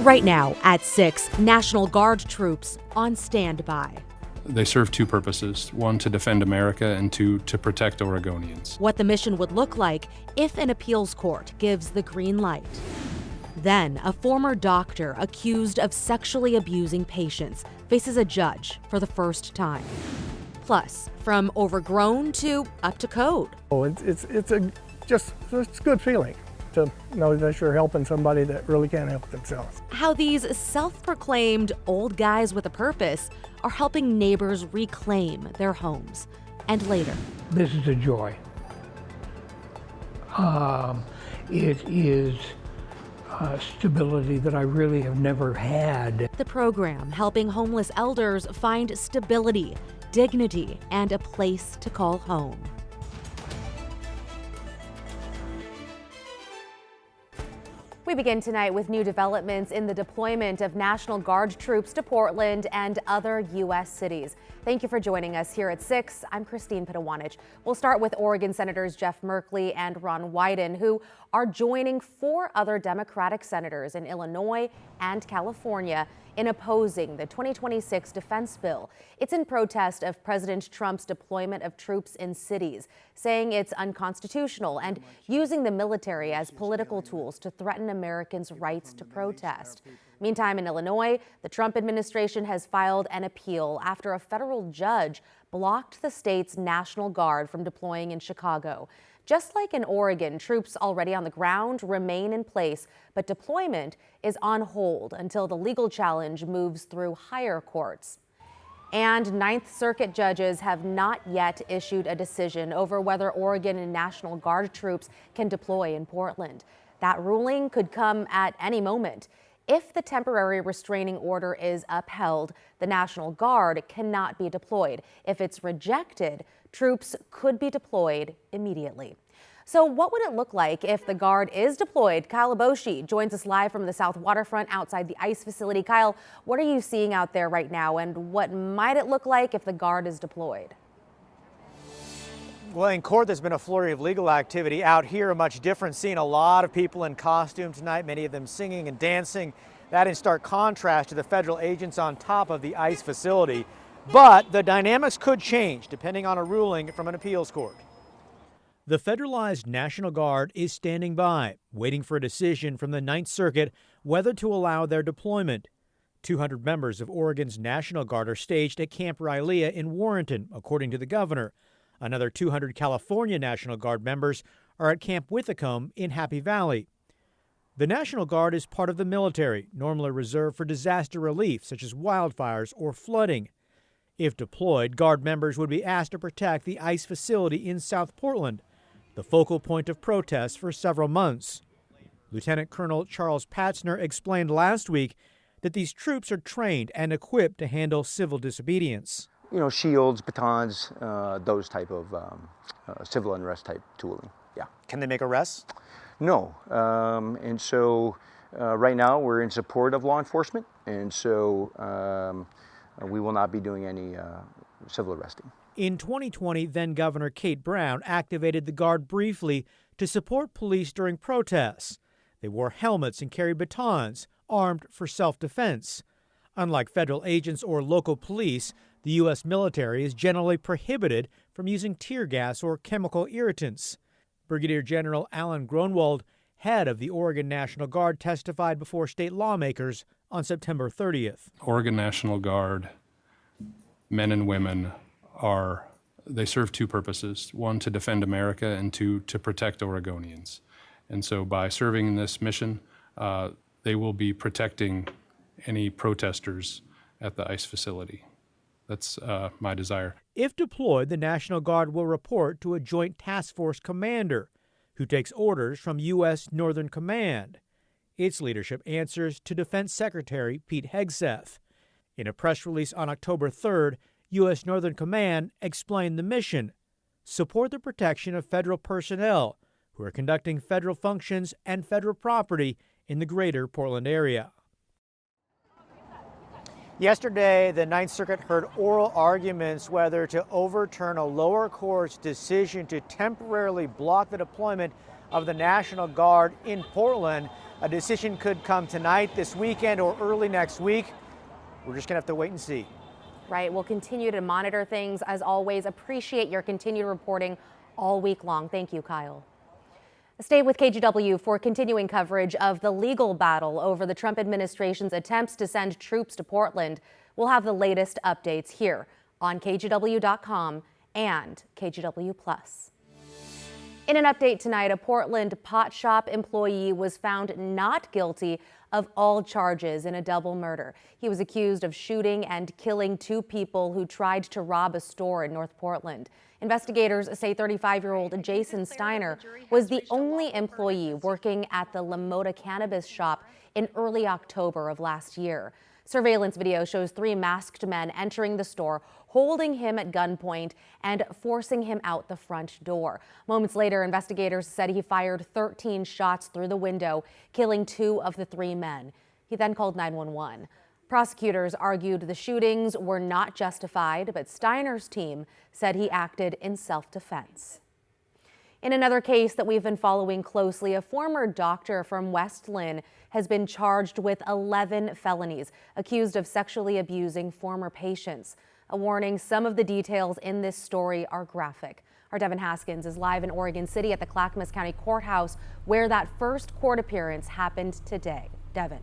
Right now, at 6, National Guard troops on standby. They serve two purposes, one to defend America and two to protect Oregonians. What the mission would look like if an appeals court gives the green light. Then, a former doctor accused of sexually abusing patients faces a judge for the first time. Plus, from overgrown to up to code. Oh, it's a good feeling to know that you're helping somebody that really can't help themselves. How these self-proclaimed old guys with a purpose are helping neighbors reclaim their homes. And later. This is a joy. It is stability that I really have never had. The program helping homeless elders find stability, dignity, and a place to call home. We begin tonight with new developments in the deployment of National Guard troops to Portland and other U.S. cities. Thank you for joining us here at 6. I'm Christine Pitawanich. We'll start with Oregon Senators Jeff Merkley and Ron Wyden, who are joining 4 other Democratic senators in Illinois and California in opposing the 2026 defense bill. It's in protest of President Trump's deployment of troops in cities, saying it's unconstitutional and using the military as political tools to threaten Americans' rights to protest. Meantime, in Illinois, the Trump administration has filed an appeal after a federal judge blocked the state's National Guard from deploying in Chicago. Just like in Oregon, troops already on the ground remain in place, but deployment is on hold until the legal challenge moves through higher courts. And Ninth Circuit judges have not yet issued a decision over whether Oregon and National Guard troops can deploy in Portland. That ruling could come at any moment. If the temporary restraining order is upheld, the National Guard cannot be deployed. If it's rejected, troops could be deployed immediately. So what would it look like if the Guard is deployed? Kyle Aboshi joins us live from the South Waterfront outside the ICE facility. Kyle, what are you seeing out there right now, and what might it look like if the Guard is deployed? Well, in court, there's been a flurry of legal activity. Out here, a much different scene. A lot of people in costume tonight, many of them singing and dancing. That in stark contrast to the federal agents on top of the ICE facility. But the dynamics could change depending on a ruling from an appeals court. The federalized National Guard is standing by, waiting for a decision from the Ninth Circuit whether to allow their deployment. 200 members of Oregon's National Guard are staged at Camp Rylea in Warrenton, according to the governor. Another 200 California National Guard members are at Camp Withacombe in Happy Valley. The National Guard is part of the military, normally reserved for disaster relief, such as wildfires or flooding. If deployed, Guard members would be asked to protect the ICE facility in South Portland, the focal point of protests for several months. Lieutenant Colonel Charles Patzner explained last week that these troops are trained and equipped to handle civil disobedience. You know, shields, batons, those type of civil unrest type tooling. Yeah. Can they make arrests? No. And so right now we're in support of law enforcement, and so we will not be doing any civil arresting. In 2020, then Governor Kate Brown activated the Guard briefly to support police during protests. They wore helmets and carried batons, armed for self-defense. Unlike federal agents or local police, the U.S. military is generally prohibited from using tear gas or chemical irritants. Brigadier General Alan Gronwald, head of the Oregon National Guard, testified before state lawmakers on September 30th. Oregon National Guard, men and women, they serve two purposes, one to defend America and two to protect Oregonians. And so by serving in this mission, they will be protecting any protesters at the ICE facility. That's my desire. If deployed, the National Guard will report to a Joint Task Force commander who takes orders from U.S. Northern Command. Its leadership answers to Defense Secretary Pete Hegseth. In a press release on October 3rd, U.S. Northern Command explained the mission: support the protection of federal personnel who are conducting federal functions and federal property in the greater Portland area. Yesterday, the Ninth Circuit heard oral arguments whether to overturn a lower court's decision to temporarily block the deployment of the National Guard in Portland. A decision could come tonight, this weekend, or early next week. We're just gonna have to wait and see. Right, we'll continue to monitor things. As always, appreciate your continued reporting all week long. Thank you, Kyle. Stay with KGW for continuing coverage of the legal battle over the Trump administration's attempts to send troops to Portland. We'll have the latest updates here on KGW.com and KGW+. In an update tonight, a Portland pot shop employee was found not guilty of all charges in a double murder. He was accused of shooting and killing two people who tried to rob a store in North Portland. Investigators say 35-year-old Jason Steiner was the only employee working at the LaMotta cannabis shop in early October of last year. Surveillance video shows three masked men entering the store, holding him at gunpoint and forcing him out the front door. Moments later, investigators said he fired 13 shots through the window, killing two of the three men. He then called 911. Prosecutors argued the shootings were not justified, but Steiner's team said he acted in self-defense. In another case that we've been following closely, a former doctor from West Lynn has been charged with 11 felonies, accused of sexually abusing former patients. A warning, some of the details in this story are graphic. Our Devin Haskins is live in Oregon City at the Clackamas County Courthouse, where that first court appearance happened today. Devin.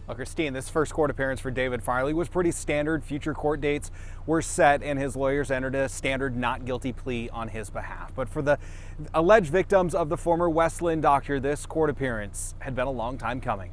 Well, Christine, this first court appearance for David Farley was pretty standard. Future court dates were set and his lawyers entered a standard not guilty plea on his behalf. But for the alleged victims of the former West Lynn doctor, this court appearance had been a long time coming.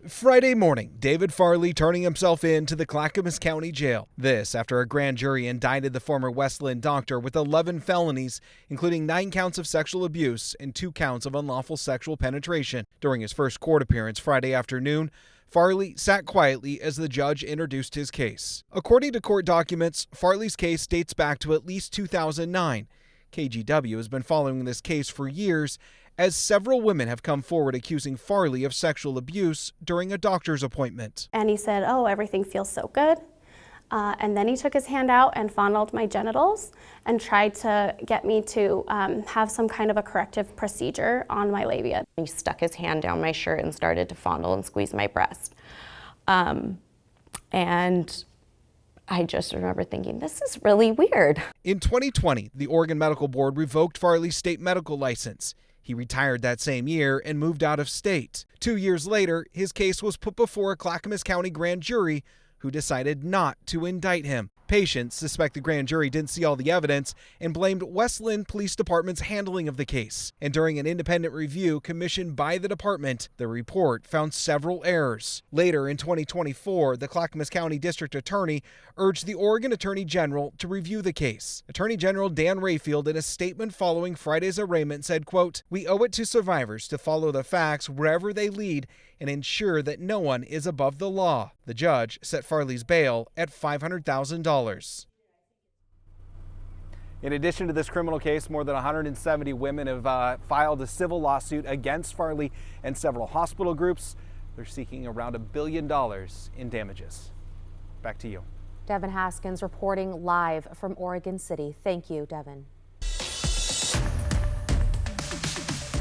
Friday morning, David Farley turning himself in to the Clackamas County Jail. This after a grand jury indicted the former West Lynn doctor with 11 felonies, including 9 counts of sexual abuse and 2 counts of unlawful sexual penetration. During his first court appearance Friday afternoon, Farley sat quietly as the judge introduced his case. According to court documents, Farley's case dates back to at least 2009. KGW has been following this case for years, as several women have come forward accusing Farley of sexual abuse during a doctor's appointment. And he said, "Oh, everything feels so good." And then he took his hand out and fondled my genitals and tried to get me to have some kind of a corrective procedure on my labia. He stuck his hand down my shirt and started to fondle and squeeze my breast. And I just remember thinking, this is really weird. In 2020, the Oregon Medical Board revoked Farley's state medical license. He retired that same year and moved out of state. 2 years later, his case was put before a Clackamas County grand jury who decided not to indict him. Patients suspect the grand jury didn't see all the evidence and blamed West Lynn Police Department's handling of the case. And during an independent review commissioned by the department, the report found several errors. Later in 2024, the Clackamas County District Attorney urged the Oregon Attorney General to review the case. Attorney General Dan Rayfield, in a statement following Friday's arraignment, said, quote, "We owe it to survivors to follow the facts wherever they lead and ensure that no one is above the law." The judge set Farley's bail at $500,000. In addition to this criminal case, more than 170 women have filed a civil lawsuit against Farley and several hospital groups. They're seeking around $1 billion in damages. Back to you. Devin Haskins reporting live from Oregon City. Thank you, Devin.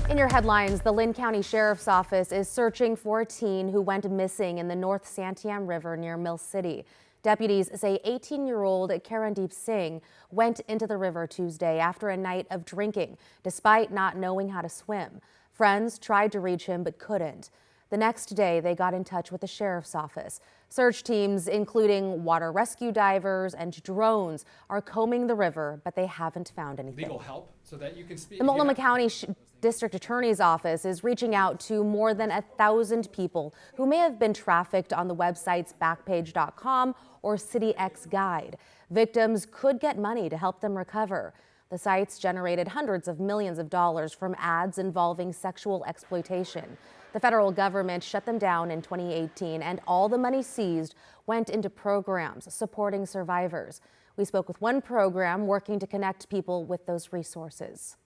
In your headlines, the Lynn County Sheriff's Office is searching for a teen who went missing in the North Santiam River near Mill City. Deputies say 18-year-old Karandeep Singh went into the river Tuesday after a night of drinking, despite not knowing how to swim. Friends tried to reach him but couldn't. The next day, they got in touch with the Sheriff's Office. Search teams, including water rescue divers and drones, are combing the river, but they haven't found anything. Legal help so that you can speak. The Multnomah County District Attorney's Office is reaching out to more than 1,000 people who may have been trafficked on the websites Backpage.com or CityX Guide. Victims could get money to help them recover. The sites generated hundreds of millions of dollars from ads involving sexual exploitation. The federal government shut them down in 2018, and all the money seized went into programs supporting survivors. We spoke with one program working to connect people with those resources.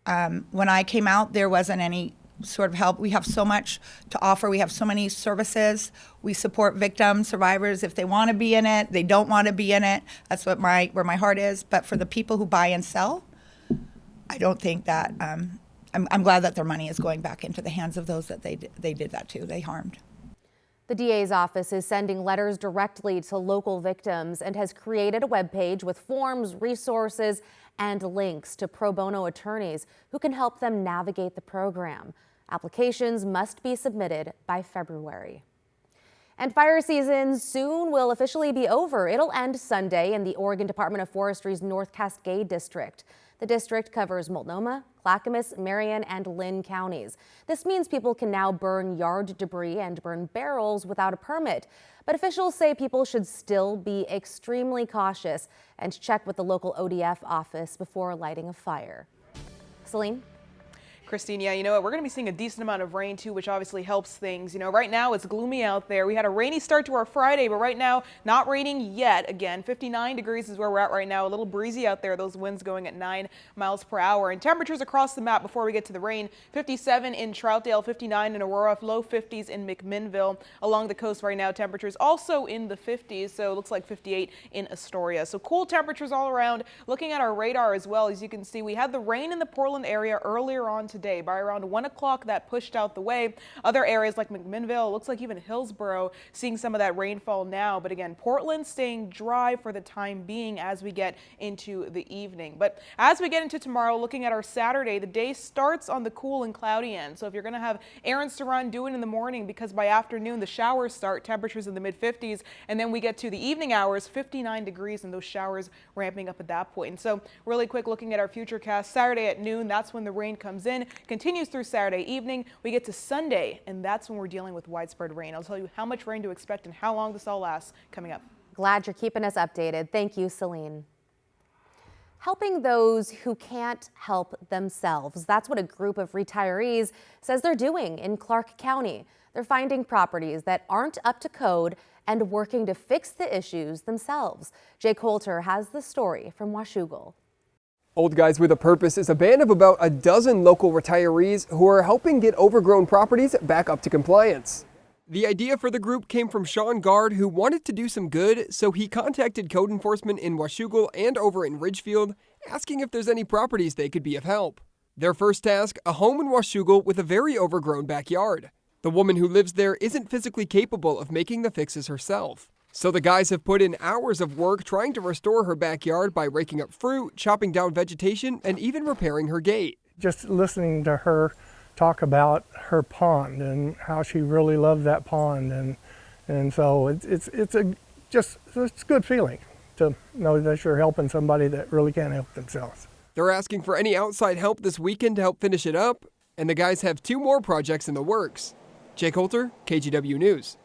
When I came out, there wasn't any sort of help. We have so much to offer. We have so many services. We support victims, survivors. If they want to be in it, they don't want to be in it. That's what where my heart is. But for the people who buy and sell, I don't think that I'm glad that their money is going back into the hands of those that they did that to, they harmed. The DA's office is sending letters directly to local victims and has created a webpage with forms, resources, and links to pro bono attorneys who can help them navigate the program. Applications must be submitted by February. And fire season soon will officially be over. It'll end Sunday in the Oregon Department of Forestry's North Cascade District. The district covers Multnomah, Clackamas, Marion, and Lynn counties. This means people can now burn yard debris and burn barrels without a permit. But officials say people should still be extremely cautious and check with the local ODF office before lighting a fire. Celine? Christine, yeah, you know what? We're going to be seeing a decent amount of rain too, which obviously helps things. You know, right now it's gloomy out there. We had a rainy start to our Friday, but right now not raining yet. Again, 59 degrees is where we're at right now. A little breezy out there. Those winds going at 9 miles per hour. And temperatures across the map before we get to the rain: 57 in Troutdale, 59 in Aurora, low 50s in McMinnville. Along the coast right now, temperatures also in the 50s. So it looks like 58 in Astoria. So cool temperatures all around. Looking at our radar as well, as you can see, we had the rain in the Portland area earlier on today. By around 1 o'clock, that pushed out the way. Other areas like McMinnville, looks like even Hillsboro, seeing some of that rainfall now. But again, Portland staying dry for the time being as we get into the evening. But as we get into tomorrow, looking at our Saturday, the day starts on the cool and cloudy end. So if you're going to have errands to run, do it in the morning, because by afternoon the showers start, temperatures in the mid 50s, and then we get to the evening hours, 59 degrees, and those showers ramping up at that point. And so really quick, looking at our futurecast, Saturday at noon, that's when the rain comes in. Continues through Saturday evening. We get to Sunday, and that's when we're dealing with widespread rain. I'll tell you how much rain to expect and how long this all lasts coming up. Glad you're keeping us updated. Thank you, Celine. Helping those who can't help themselves. That's what a group of retirees says they're doing in Clark County. They're finding properties that aren't up to code and working to fix the issues themselves. Jay Coulter has the story from Washougal. Old Guys with a Purpose is a band of about a dozen local retirees who are helping get overgrown properties back up to compliance. The idea for the group came from Sean Gard, who wanted to do some good, so he contacted code enforcement in Washougal and over in Ridgefield, asking if there's any properties they could be of help. Their first task, a home in Washougal with a very overgrown backyard. The woman who lives there isn't physically capable of making the fixes herself. So the guys have put in hours of work trying to restore her backyard by raking up fruit, chopping down vegetation, and even repairing her gate. Just listening to her talk about her pond and how she really loved that pond, and so it's a good feeling to know that you're helping somebody that really can't help themselves. They're asking for any outside help this weekend to help finish it up, and the guys have 2 more projects in the works. Jay Coulter, KGW News.